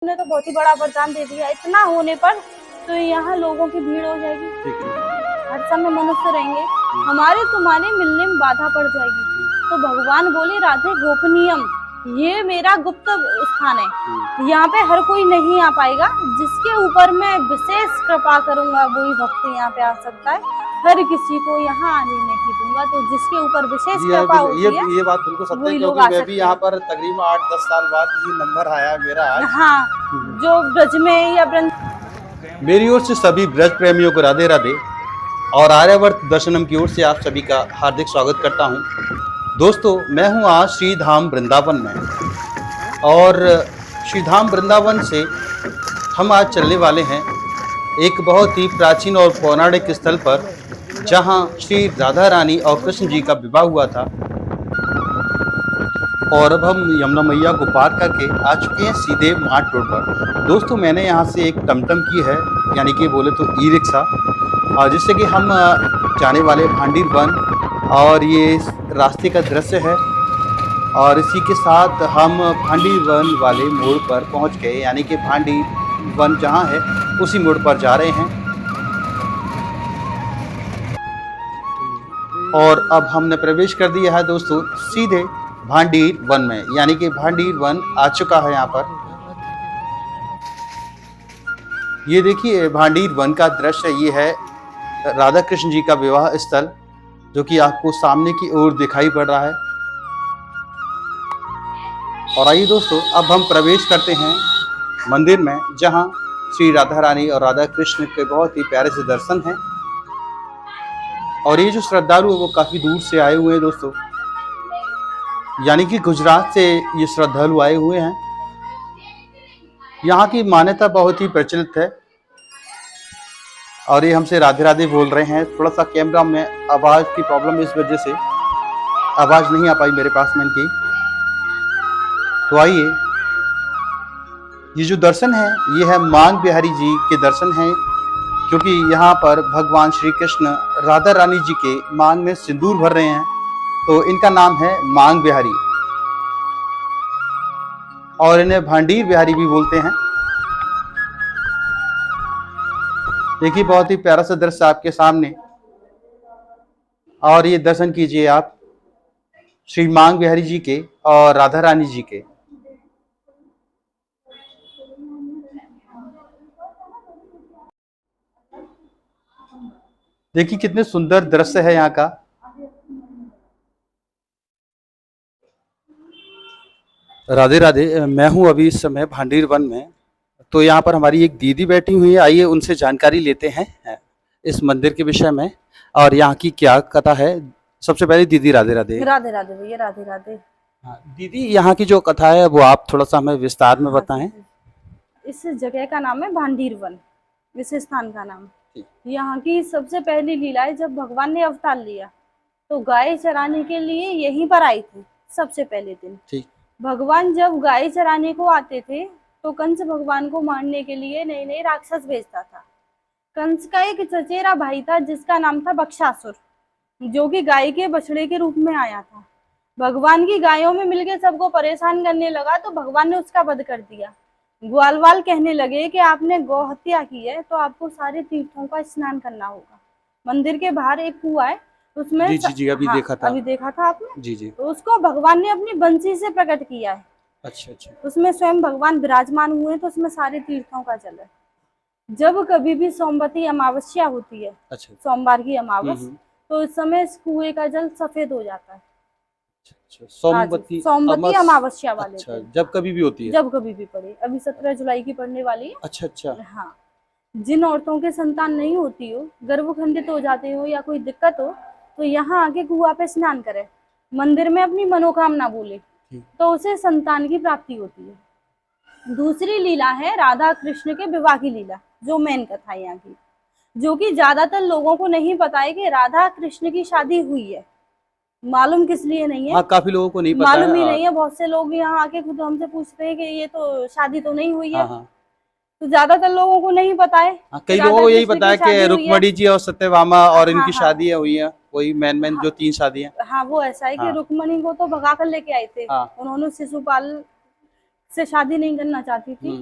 ने तो बहुत ही बड़ा वरदान दे दिया। इतना होने पर तो यहाँ लोगों की भीड़ हो जाएगी, हर समय मनुष्य रहेंगे, हमारे तुम्हारे मिलने में बाधा पड़ जाएगी। तो भगवान बोले राधे गोपनीयम, ये मेरा गुप्त स्थान है, यहाँ पे हर कोई नहीं आ पाएगा। जिसके ऊपर मैं विशेष कृपा करूंगा वही भक्त यहाँ पे आ सकता है, हर किसी को यहाँ आने नहीं दूंगा। तो जिसके ऊपर विशेष कृपा होती है ये बात बिल्कुल सत्य है, वही लोग क्योंकि आ मैं भी यहाँ पर तकरीबन 8-10 साल बाद ही नंबर आया मेरा आज। हाँ, जो ब्रज में या वृंद। मेरी ओर से सभी ब्रज प्रेमियों को राधे राधे और आर्यावर्त दर्शनम की ओर से आप सभी का हार्दिक स्वागत करता हूँ। दोस्तों, मैं हूँ आज श्री धाम वृंदावन में, और श्री धाम वृंदावन से हम आज चलने वाले हैं एक बहुत ही प्राचीन और पौराणिक स्थल पर, जहाँ श्री राधा रानी और कृष्ण जी का विवाह हुआ था। और अब हम यमुना मैया को पार करके आ चुके हैं सीधे मार्ट रोड पर। दोस्तों, मैंने यहाँ से एक टमटम की है, यानी कि बोले तो ई रिक्शा, जिससे कि हम जाने वाले भांडीर वन, और ये रास्ते का दृश्य है। और इसी के साथ हम भांडीर वन वाले मोड़ पर पहुँच गए, यानी कि भांडीर वन जहाँ है उसी मोड़ पर जा रहे हैं। और अब हमने प्रवेश कर दिया है दोस्तों सीधे भांडीर वन में, यानी कि भांडीर वन आ चुका है यहाँ पर। ये देखिए भांडीर वन का दृश्य, ये है राधा कृष्ण जी का विवाह स्थल, जो कि आपको सामने की ओर दिखाई पड़ रहा है। और आइए दोस्तों, अब हम प्रवेश करते हैं मंदिर में, जहाँ श्री राधा रानी और राधा कृष्ण के बहुत ही प्यारे से दर्शन हैं। और ये जो श्रद्धालु है वो काफी दूर से आए हुए हैं दोस्तों, यानी कि गुजरात से ये श्रद्धालु आए हुए हैं। यहाँ की मान्यता बहुत ही प्रचलित है। और ये हमसे राधे राधे बोल रहे हैं। थोड़ा सा कैमरा में आवाज की प्रॉब्लम है, इस वजह से आवाज नहीं आ पाई मेरे पास में इनकी। तो आइए, ये जो दर्शन है ये है मांग बिहारी जी के दर्शन हैं, क्योंकि यहाँ पर भगवान श्री कृष्ण राधा रानी जी के मांग में सिंदूर भर रहे हैं, तो इनका नाम है मांग बिहारी, और इन्हें भांडीर बिहारी भी बोलते हैं। देखिए बहुत ही प्यारा सा दृश्य आपके सामने, और ये दर्शन कीजिए आप श्री मांग बिहारी जी के और राधा रानी जी के। देखिए कितने सुंदर दृश्य है यहाँ का। राधे राधे, मैं हूँ अभी इस समय भांडीर वन में। तो यहाँ पर हमारी एक दीदी बैठी हुई है, आइए उनसे जानकारी लेते हैं इस मंदिर के विषय में और यहाँ की क्या कथा है। सबसे पहले दीदी राधे राधे। राधे राधे भैया, राधे राधे। हाँ, दीदी यहाँ की जो कथा है वो आप थोड़ा सा हमें विस्तार में बताएं। इस जगह का नाम है भांडीर वन, इस स्थान का नाम। यहाँ की सबसे पहली लीला है, जब भगवान ने अवतार लिया तो गाय चराने के लिए यहीं पर आई थी। सबसे पहले दिन ठीक, भगवान जब गाय चराने को आते थे तो कंस भगवान को मारने के लिए नए नए राक्षस भेजता था। कंस का एक चचेरा भाई था जिसका नाम था बक्षासुर, जो कि गाय के बछड़े के रूप में आया था। भगवान की गायों में मिलकर सबको परेशान करने लगा, तो भगवान ने उसका वध कर दिया। ग्वालवाल कहने लगे कि आपने गौ हत्या की है तो आपको सारे तीर्थों का स्नान करना होगा। मंदिर के बाहर एक कुआं है, उसमें जी, अभी देखा था। अभी देखा था आपने। जी। तो उसको भगवान ने अपनी बंसी से प्रकट किया है। अच्छा। उसमें स्वयं भगवान विराजमान हुए, तो उसमें सारे तीर्थों का जल है। जब कभी भी सोमवती अमावस्या होती है, अच्छा, सोमवार की अमावस, तो इस समय इस कुएं का जल सफेद हो जाता है। सोमवती अमावस्या वाले अच्छा, दिन, जब कभी भी होती है। जब कभी भी पड़े। अभी 17 जुलाई की पड़ने वाली है। अच्छा। हाँ, जिन औरतों के संतान नहीं होती हो, गर्भखंडित हो जाते हो या कोई दिक्कत हो, तो यहाँ आके कुआं पे स्नान करे, मंदिर में अपनी मनोकामना बोले, तो उसे संतान की प्राप्ति होती है। दूसरी लीला है राधा कृष्ण के विवाह की लीला, जो मेन कथा है यहाँ की, जो कि ज्यादातर लोगों को नहीं पता है कि राधा कृष्ण की शादी हुई है। मालूम किस लिए नहीं है? हाँ, काफी लोगों को नहीं पता मालूम ही नहीं है। बहुत से लोग यहाँ आके खुद हमसे पूछते हैं कि ये तो शादी तो नहीं हुई है। हाँ। तो ज्यादातर लोगों को नहीं पता है। कई लोगों को यही पता है कि रुक्मणी जी और सत्यभामा और इनकी शादियां हुई हैं, वही मेन जो 3 शादियां। हाँ, वो ऐसा है कि रुक्मणी को तो भगा कर लेके आए थे। उन्होंने शिशुपाल से शादी नहीं करना चाहती थी,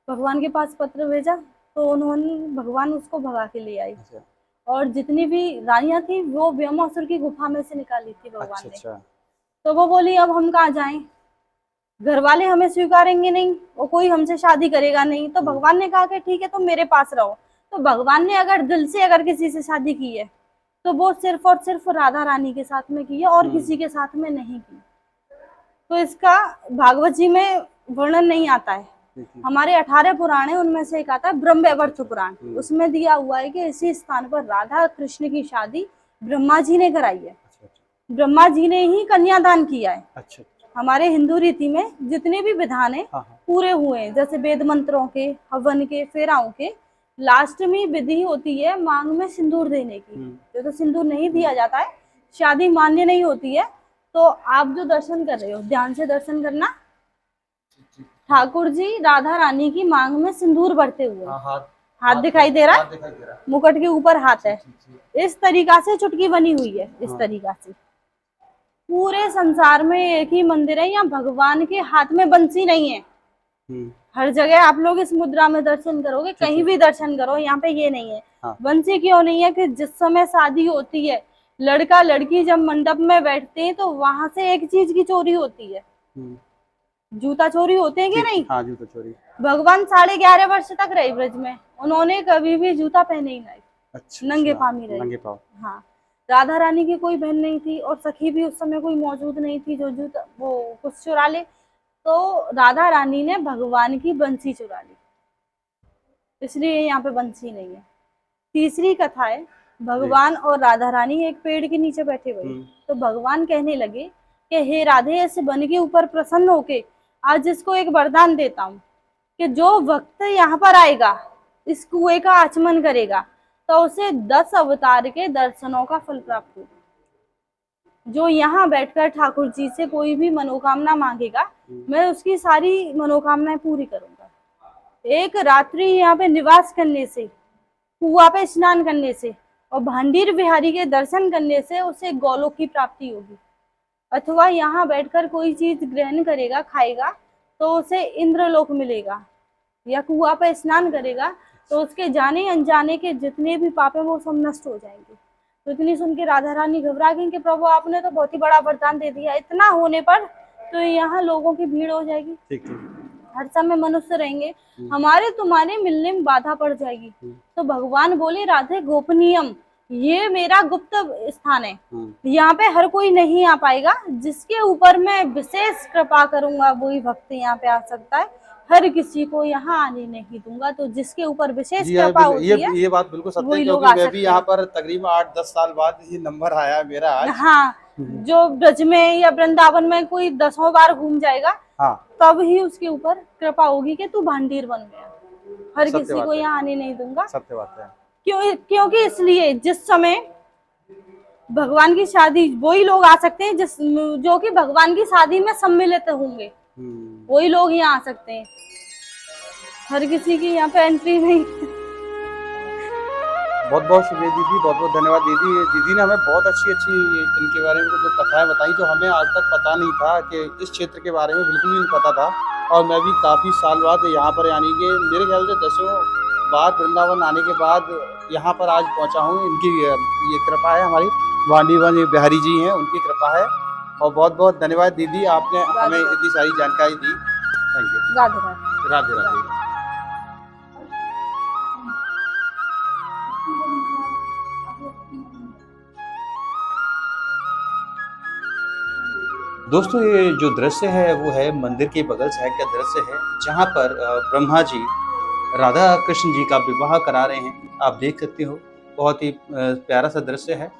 भगवान के पास पत्र भेजा तो उन्होंने भगवान उसको भगा के ले आई। अच्छा और जितनी भी रानियां थी वो ब्रह्मासुर की गुफा में से निकाली थी भगवान अच्छा ने। अच्छा तो वो बोली अब हम कहाँ जाएं, घर वाले हमें स्वीकारेंगे नहीं और कोई हमसे शादी करेगा नहीं। तो भगवान ने कहा कि ठीक है तुम मेरे पास रहो। तो भगवान ने अगर दिल से अगर किसी से शादी की है तो वो सिर्फ और सिर्फ राधा रानी के साथ में की है और किसी के साथ में नहीं की। तो इसका भागवत जी में वर्णन नहीं आता है। हमारे 18 पुराण है उनमें से एक आता है ब्रह्म वैवर्त पुराण, उसमें दिया हुआ है कि इसी स्थान पर राधा कृष्ण की शादी ब्रह्मा जी ने कराई है। ब्रह्मा जी ने ही कन्यादान किया है। अच्छा हमारे हिंदू रीति में जितने भी विधान है पूरे हुए हैं, जैसे वेद मंत्रों के, हवन के, फेराओं के, लास्ट में विधि होती है मांग में सिंदूर देने की। जो तो सिंदूर नहीं दिया जाता है शादी मान्य नहीं होती है। तो आप जो दर्शन कर रहे हो ध्यान से दर्शन करना, ठाकुर जी राधा रानी की मांग में सिंदूर भरते हुए, हाथ दिखाई दे रहा है, मुकुट के ऊपर हाथ है। इस तरीका से चुटकी बनी हुई है। इस तरीका से पूरे संसार में एक ही मंदिर है, यहाँ भगवान के हाथ में बंसी नहीं है। हर जगह आप लोग इस मुद्रा में दर्शन करोगे, कहीं भी दर्शन करो, यहाँ पे ये नहीं है। बंसी क्यों नहीं है कि जिस समय शादी होती है लड़का लड़की जब मंडप में बैठते हैं तो वहां से एक चीज की चोरी होती है, जूता चोरी होते हैं कि नहीं? हाँ जूता चोरी। भगवान 11.5 वर्ष तक रहे ब्रज में, उन्होंने कभी भी जूता पहने ही नहीं। अच्छा नंगे पामी रहे। नंगे पाँव। हाँ, राधा रानी की कोई बहन नहीं थी और सखी भी उस समय कोई मौजूद नहीं थी जो जूता वो कुछ चुरा ले। तो राधा रानी ने भगवान की बंसी चुरा ली, इसलिए यहाँ पे बंसी नहीं है। तीसरी कथा है, भगवान और राधा रानी एक पेड़ के नीचे बैठे हुए, तो भगवान कहने लगे कि हे राधे, इस वन के ऊपर प्रसन्न होके आज इसको एक वरदान देता हूँ कि जो भक्त यहाँ पर आएगा इस कुएं का आचमन करेगा तो उसे 10 अवतार के दर्शनों का फल प्राप्त होगा। जो यहाँ बैठकर ठाकुर जी से कोई भी मनोकामना मांगेगा मैं उसकी सारी मनोकामनाएं पूरी करूंगा। एक रात्रि यहाँ पे निवास करने से, कुआ पे स्नान करने से और भांडीर बिहारी के दर्शन करने से उसे गोलोक की प्राप्ति होगी। अथवा यहाँ बैठकर कोई चीज ग्रहण करेगा, खाएगा तो उसे इंद्रलोक मिलेगा, या कुआ पे स्नान करेगा तो उसके जाने अनजाने के जितने भी पाप है वो सब नष्ट हो जाएंगे। तो इतनी सुन के राधा रानी घबरा गई कि प्रभु आपने तो बहुत ही बड़ा वरदान दे दिया, इतना होने पर तो यहाँ लोगों की भीड़ हो जाएगी, हर समय मनुष्य रहेंगे, हमारे तुम्हारे मिलने में बाधा पड़ जाएगी। तो भगवान बोले राधे गोपनीयम, ये मेरा गुप्त स्थान है, यहाँ पे हर कोई नहीं आ पाएगा, जिसके ऊपर मैं विशेष कृपा करूंगा वही भक्त यहाँ पे आ सकता है, हर किसी को यहाँ आने नहीं दूंगा। तो जिसके ऊपर विशेष कृपा होती है ये बात बिल्कुल सत्य है, वही लोग क्योंकि आ मैं भी यहाँ पर तकरीबन 8-10 साल बाद ये नंबर आया मेरा आज। हाँ, जो ब्रज में या वृंदावन में कोई 10 बार घूम जाएगा तब ही उसके ऊपर कृपा होगी कि तू भांडीर बन गया, हर किसी को यहाँ आने नहीं दूंगा। सत्य बात है। क्योंकि इसलिए जिस समय भगवान की शादी वही लोग आ सकते हैं जो कि भगवान की शादी में सम्मिलित होंगे, वही लोग यहाँ आ सकते हैं, हर किसी की यहाँ पे एंट्री नहीं। बहुत बहुत शुक्रिया दीदी, बहुत बहुत धन्यवाद दीदी। दीदी ने हमें बहुत अच्छी इनके बारे में जो कथाएं बताई जो हमें आज तक पता नहीं था, कि इस क्षेत्र के बारे में बिल्कुल भी नहीं पता था। और मैं भी काफ़ी साल बाद यहाँ पर, यानी कि मेरे ख्याल से 10 बार वृंदावन आने के बाद यहाँ पर आज पहुँचा हूँ। इनकी ये कृपा है, हमारी भांडीवन बिहारी जी हैं उनकी कृपा है। और बहुत बहुत धन्यवाद दीदी, आपने हमें इतनी सारी जानकारी दी। Thank you. राधे राधे। राधे राधे। दोस्तों ये जो दृश्य है वो है मंदिर के बगल साइड का दृश्य है, जहाँ पर ब्रह्मा जी राधा कृष्ण जी का विवाह करा रहे हैं। आप देख सकते हो, बहुत ही प्यारा सा दृश्य है।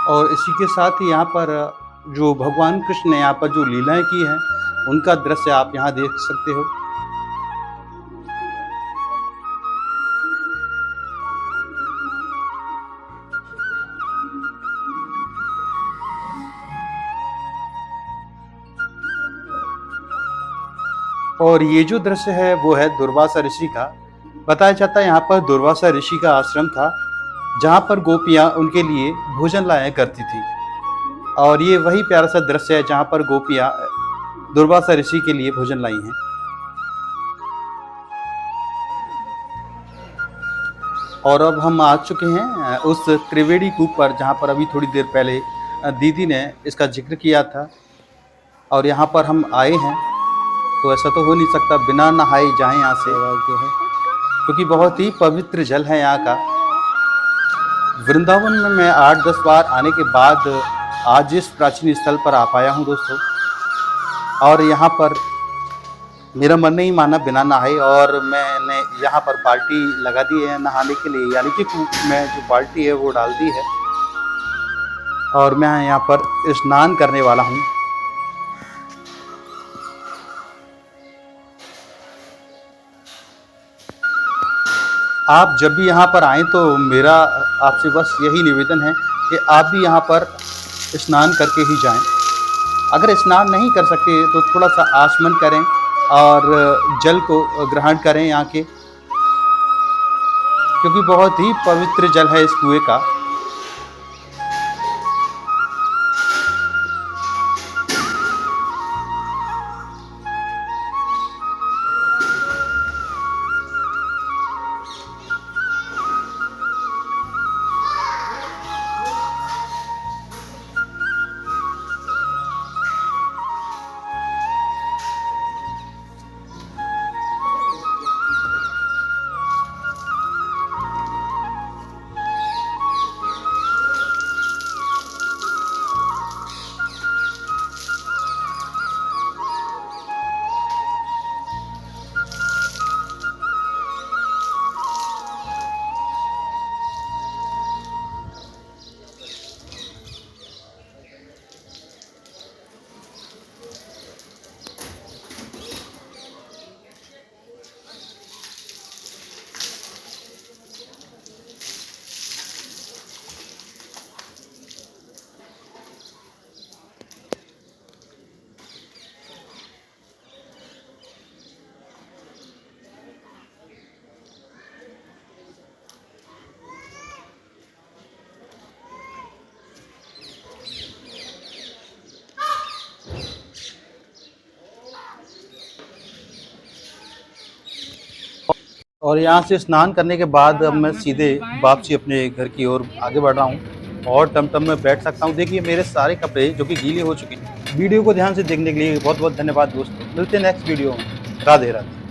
और इसी के साथ ही यहाँ पर जो भगवान कृष्ण ने यहाँ पर जो लीलाएं की हैं उनका दृश्य आप यहाँ देख सकते हो। और ये जो दृश्य है वो है दुर्वासा ऋषि का। बताया जाता है यहाँ पर दुर्वासा ऋषि का आश्रम था, जहाँ पर गोपियाँ उनके लिए भोजन लाया करती थी। और ये वही प्यारा सा दृश्य है जहाँ पर गोपियाँ दुर्वासा ऋषि के लिए भोजन लाई हैं। और अब हम आ चुके हैं उस त्रिवेणी कूप पर, जहाँ पर अभी थोड़ी देर पहले दीदी ने इसका जिक्र किया था। और यहाँ पर हम आए हैं, तो ऐसा तो हो नहीं सकता बिना नहाए जाएं यहाँ से, क्योंकि बहुत ही पवित्र जल है यहाँ का। वृंदावन में मैं 8-10 बार आने के बाद आज इस प्राचीन स्थल पर आ पाया हूँ दोस्तों। और यहाँ पर मेरा मन नहीं माना बिना नहाए, और मैंने यहाँ पर बाल्टी लगा दी है नहाने के लिए, यानी कि कूप में जो बाल्टी है वो डाल दी है, और मैं यहाँ पर स्नान करने वाला हूँ। आप जब भी यहाँ पर आएँ तो मेरा आपसे बस यही निवेदन है कि आप भी यहाँ पर स्नान करके ही जाएं। अगर स्नान नहीं कर सकते तो थोड़ा सा आचमन करें और जल को ग्रहण करें यहाँ के, क्योंकि बहुत ही पवित्र जल है इस कुएं का। और यहाँ से स्नान करने के बाद अब मैं सीधे वापसी अपने घर की ओर आगे बढ़ रहा हूँ और टमटम में बैठ सकता हूँ। देखिए मेरे सारे कपड़े जो कि गीले हो चुके हैं। वीडियो को ध्यान से देखने के लिए बहुत बहुत धन्यवाद दोस्तों। मिलते हैं नेक्स्ट वीडियो में। राधे राधे।